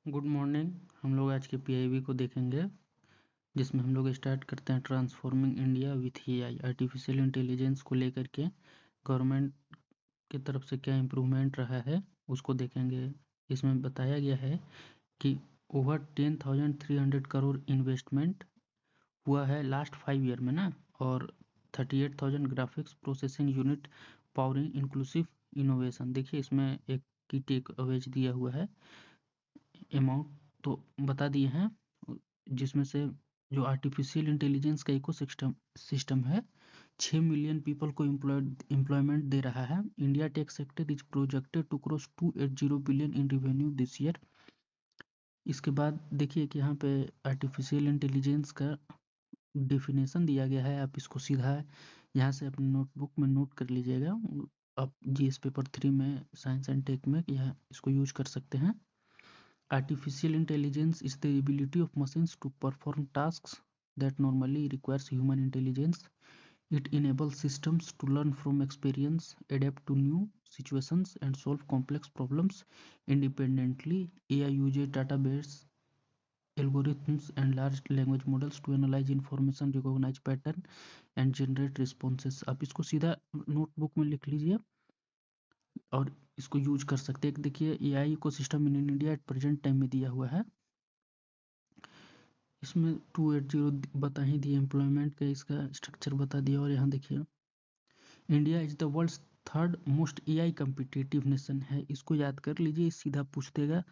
Good morning. हम लोग आज के पीआईबी को देखेंगे, जिसमें हम लोग स्टार्ट करते हैं transforming India with AI. Artificial intelligence को लेकर के गवर्नमेंट की तरफ से क्या इम्प्रूवमेंट रहा है उसको देखेंगे। इसमें बताया गया है कि ओवर 10,300 करोड़ इन्वेस्टमेंट हुआ है लास्ट 5 ईयर में ना, और 38,000 graphics processing unit powering inclusive innovation. देखिए इसमें एक की टेक अवेज दिया हुआ है, अमाउंट तो बता दिए हैं, जिसमें से जो आर्टिफिशियल इंटेलिजेंस का सिस्टम है 6 मिलियन पीपल को एम्प्लॉयमेंट दे रहा है। India tech sector is projected to cross 280 billion in revenue this year. इसके बाद देखिए कि यहाँ पे आर्टिफिशियल इंटेलिजेंस का डिफिनेशन दिया गया है। आप इसको सीधा यहाँ से अपने नोटबुक में नोट कर लीजिएगा। आप जीएस पेपर 3 में साइंस एंड टेक में यह इसको यूज कर सकते हैं। Artificial intelligence is the ability of machines to perform tasks that normally requires human intelligence. It enables systems to learn from experience, adapt to new situations, and solve complex problems independently. AI uses database algorithms and large language models to analyze information, recognize pattern, and generate responses. आप इसको सीधा notebook में लिख लीजिए और इसको use कर सकते हैं। देखिए AI ecosystem in India at present time में दिया हुआ है। इसमें 280 बता ही दिए, एम्प्लॉयमेंट का इसका स्ट्रक्चर बता दिया। और यहाँ देखिए India is the world's third most AI competitive nation है। इसको याद कर लीजिए, सीधा पूछ देगा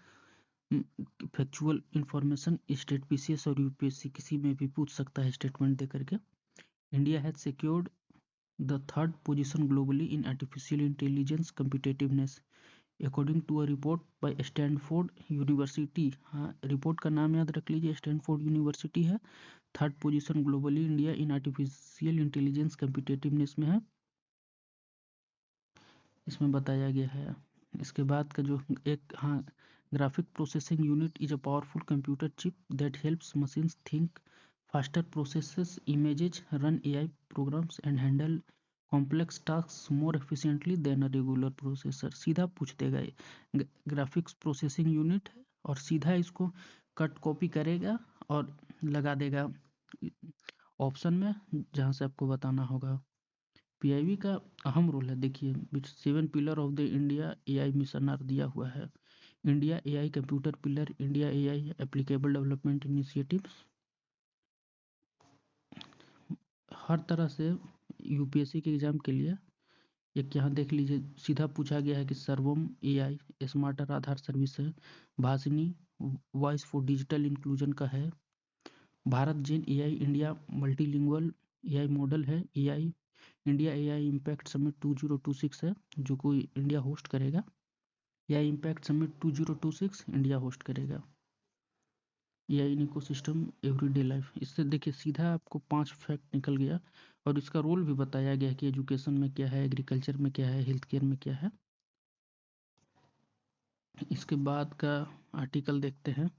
फैक्चुअल इंफॉर्मेशन। स्टेट पीसीएस और यूपीएससी किसी में भी पूछ सकता है स्टेटमेंट दे करके। India has secured the third position globally in artificial intelligence competitiveness according to a report by Stanford University. हाँ, रिपोर्ट का नाम याद रख लीजिए, स्टैनफोर्ड यूनिवर्सिटी है। Third position globally India in artificial intelligence competitiveness में है, इसमें बताया गया है। इसके बाद का जो एक, हाँ, graphic processing unit is a powerful computer chip that helps machines think faster, processes images, run AI programs and handle complex task more efficiently than a regular processor. सीधा पूछ देगा ग्राफिक्स प्रोसेसिंग यूनिट है, और सीधा इसको cut copy करेगा और लगा देगा ऑप्शन में जहाँ से आपको बताना होगा। पीआईबी का अहम रोल है। देखिए 7 pillar of the India AI mission are दिया हुआ है। India AI computer pillar, India AI applicable development initiative. हर तरह से यूपीएससी के एग्जाम के लिए एक यहाँ देख लीजिए, सीधा पूछा गया है कि सर्वम एआई स्मार्टर आधार सर्विस है। Bhashini voice for digital inclusion का है। Bharat gen AI India multilingual AI model है। AI India AI impact summit 2026 है, जो कोई इंडिया होस्ट करेगा। AI impact summit 2026 India host करेगा। AI in ecosystem everyday life, इससे देखिए सीधा आपको 5 फैक्ट निकल गया। और इसका रोल भी बताया गया कि एजुकेशन में क्या है, एग्रीकल्चर में क्या है, हेल्थ केयर में क्या है। इसके बाद का आर्टिकल देखते हैं।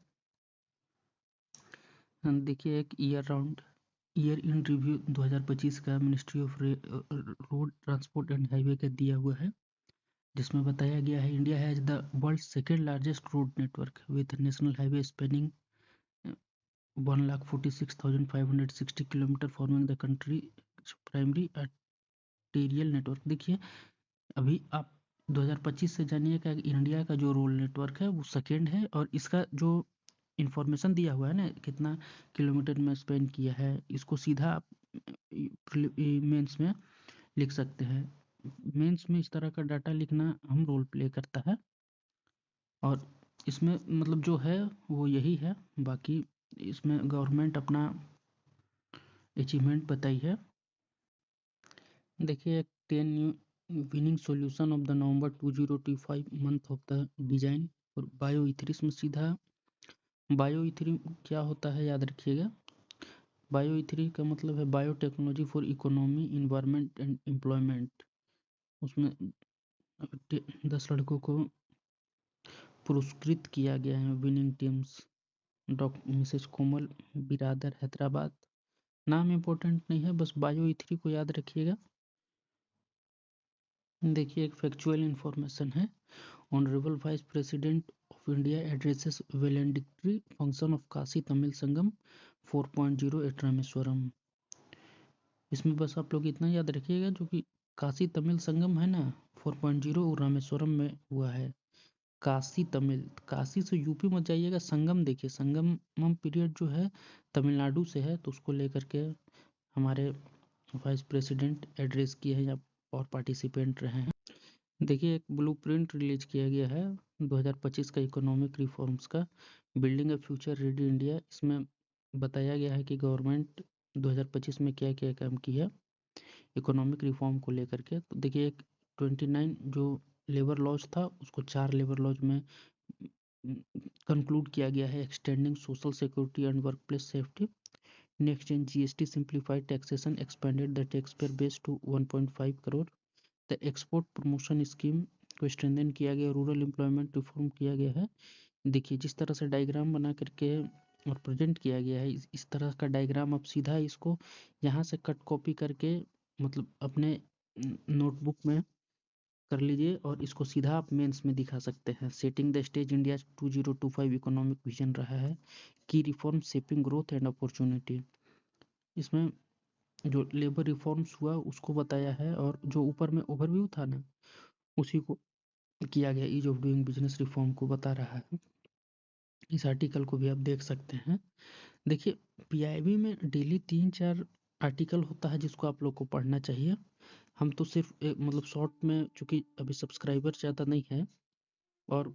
देखिए एक ईयर इन रिव्यू 2025 का ministry of road transport and highway का दिया हुआ है, जिसमें बताया गया है India has the world second largest road network with national highway spanning 1,46,560 kilometre, forming the country primary arterial network. देखिए अभी आप 2025 से जानिएगा कि इंडिया का जो रोड नेटवर्क है वो सेकेंड है, और इसका जो इंफॉर्मेशन दिया हुआ है ना, कितना किलोमीटर में स्पेंड किया है, इसको सीधा आप मेंस में लिख सकते हैं। मेंस में इस तरह का डाटा लिखना हम रोल प्ले करता है, और इसमें मतलब जो है वो यही है। बाकी इसमें गवर्नमेंट अपना अचीवमेंट बताई है। देखिए 10 new winning solution of the November 2025 month of the design और बायो इथर। इसमें सीधा बायो इथर क्या होता है याद रखिएगा। बायो इथर का मतलब है biotechnology for economy, environment and employment. उसमें 10 लड़कों को पुरस्कृत किया गया है। विनिंग टीम्स डॉक्टर मिसेस कोमल बिरादर हैदराबाद। नाम इम्पोर्टेंट नहीं है, बस बायो इथरी को याद रखिएगा। देखिए एक फैक्चुअल इंफॉर्मेशन है। Honourable vice president of of India addresses valedictory function of Kashi Tamil Sangam 4.0 at Rameswaram. इसमें बस आप लोग इतना याद रखिएगा, जो कि काशी तमिल संगम है ना 4.0 और रामेश्वरम में हुआ है। काशी तमिल, काशी से यूपी मत जाइएगा, संगम देखिए, संगमम पीरियड जो है तमिलनाडु से है, तो उसको लेकर के हमारे वाइस प्रेसिडेंट एड्रेस किए हैं और पार्टिसिपेंट रहे हैं। देखिए एक ब्लूप्रिंट रिलीज किया गया है 2025 का इकोनॉमिक रिफॉर्म्स का, building a future ready India. इसमें बताया गया है कि गवर्नमेंट 2025 में क्या क्या काम किया इकोनॉमिक रिफॉर्म को लेकर के। तो देखिए एक 29 जो लेबर लॉज था उसको 4 लेबर लॉज में कंक्लूड किया गया है। Extending social security and work place safety. Next in GST simplified taxation expanded the tax payer base to 1.5 crore. The export promotion scheme को स्ट्रेंथन किया गया। रूरल एम्प्लॉयमेंट रिफॉर्म किया गया है। देखिए जिस तरह से डायग्राम बना करके और प्रेजेंट किया गया है, इस तरह का डायग्राम आप सीधा इसको यहाँ से कट कॉपी करके मतलब अपने नोटबुक में कर लीजिए और इसको सीधा आप मेंस में दिखा सकते हैं। Setting the stage India 2025 economic vision रहा है। की reform shaping growth and opportunity. इसमें जो लेबर रिफॉर्म्स हुआ उसको बताया है, और जो ऊपर में ओवरव्यू था ना उसी को किया गया, ease of doing business reform को बता रहा है। इस आर्टिकल को भी आप देख सकते हैं। देखिए पीआईबी में डेली 3-4 आर्टिकल होता है जिसको आप लोग को पढ़ना चाहिए। हम तो सिर्फ मतलब शॉर्ट में, चूँकि अभी सब्सक्राइबर ज़्यादा नहीं है और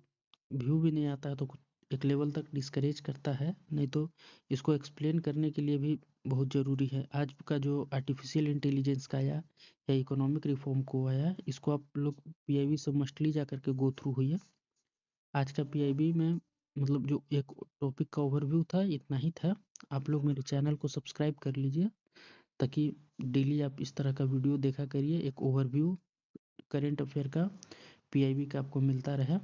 व्यू भी नहीं आता है, तो एक लेवल तक डिस्करेज करता है, नहीं तो इसको एक्सप्लेन करने के लिए भी बहुत ज़रूरी है। आज का जो आर्टिफिशियल इंटेलिजेंस का आया या इकोनॉमिक रिफॉर्म को आया, इसको आप लोग पीआईबी से मस्टली जा करके गो थ्रू हुई। आज का पीआईबी में मतलब जो एक टॉपिक का ओवरव्यू था इतना ही था। आप लोग मेरे चैनल को सब्सक्राइब कर लीजिए ताकि डेली आप इस तरह का वीडियो देखा करिए। एक ओवरव्यू करेंट अफेयर का पीआईबी का आपको मिलता रहे।